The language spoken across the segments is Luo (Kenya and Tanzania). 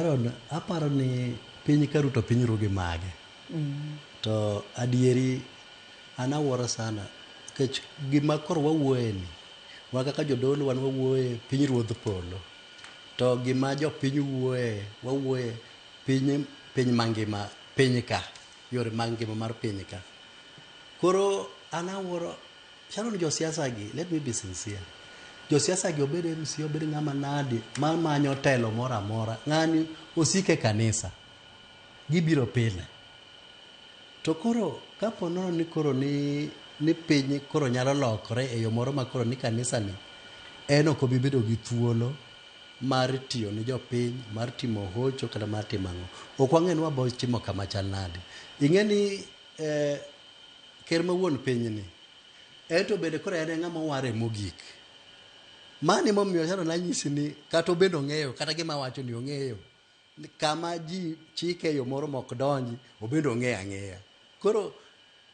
Sharon, aparo ni piny karuto piny rugi mage. To adieri anawuoro sana. Kech gima koro wawuoye ni. Kaka jodolo wan wawuoye piny ruodh polo. To gima jopiny wawuoye piny mangima, piny ka. Yore mangima mar piny ka. Koro anawuoro, Sharon josiasa gi, let me be sincere. Josiasa gi obed MC, obed ng'ama nadi, manyo telo moro amora. Ng'ani osike kanisa. Gibiro pile. To koro, kapo nono ni koro ni piny koro nyalo lokore e yo moro ma koro ni kanisa ni, ok obi bedo gi thuolo mar tiyo ni jopiny, mar timo hocho kata mar timo ang'o. Ok wang'e ni wabo timo kama chal nade. Ing'e ni ker ma wuon piny ni, to bende koro en ng'ama ware mogik. Mani momiyo Sharon nanyisi ni kata obed ong'eyo, kata gima wacho ni ong'eyo. Kama ji chike yo moro mok donji, obendo ong'eyo ang'eya. Koro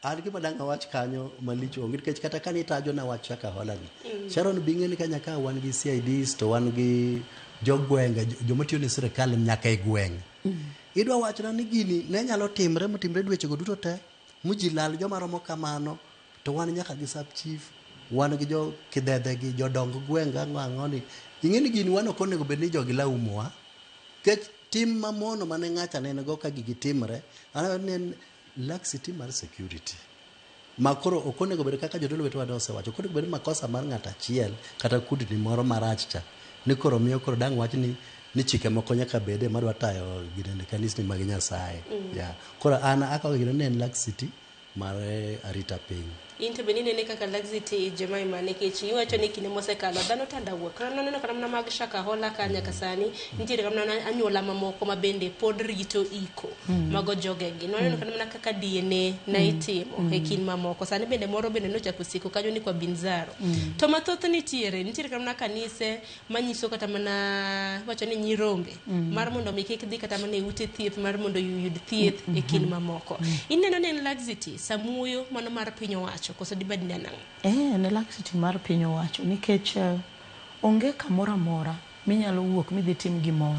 an gima dang' awach kanyo malich onge, nikech kata ka nitajo na wach Shakahola ni. Sharon bing'e ni kanya ka wan gi CIDs to wan gi jogwenge, joma tiyo ni sirkal nyaka e gweng'. Idwa wachona ni gini ne nyalo timre dweche go duto te, muji lal joma romo kamano, to wan nyaka gi sub chief, wan gi jo kidhedhe gi jodong gwenge ang'o ni. Ing'e ni gini wan ok onego bed ni jogi laumowa. Kech tim mamono mane ng'acha nene go ka gigi timre, en laxity mar security. Ma koro ok onego bed kaka jodolo wetewa osewacho, ok onego bed makosa mar ng'ato achiel kata kudni moro marach cha. Ni koro miyo koro dang' wach ni chike moko nyaka bede madwa tayo gine kanisni mag Nyasaye. Koro an akawo gino ni en laxity mar arita piny. Inte beni nene kaka laxity Jemima, nikech iwacho ni kinde mosekalo dhano tandawuok. Noneno kata mana mag Shakahola ka nyaka sani nitiere kata mana anyuola mamoko ma bende pod rito iko mago jogegi. Noneno kata mana kaka DNA na itimo e kin mamoko. Sani bende moro bende nochako siko kanyo ni kwa Binzaro. To mathoth nitiere kata mana kanise manyiso kata mana wacho ni nyirombe mar mondo mi kik dhi kata mana e ute thieth mar mondo yud thieth e kin mamoko. Ineno ni en laxity samuoyo mano mar piny owacho koso dibed nanang'? Ne laxity mar piny owacho nikech onge kamoro amora minyalo wuok midhi tim gimoro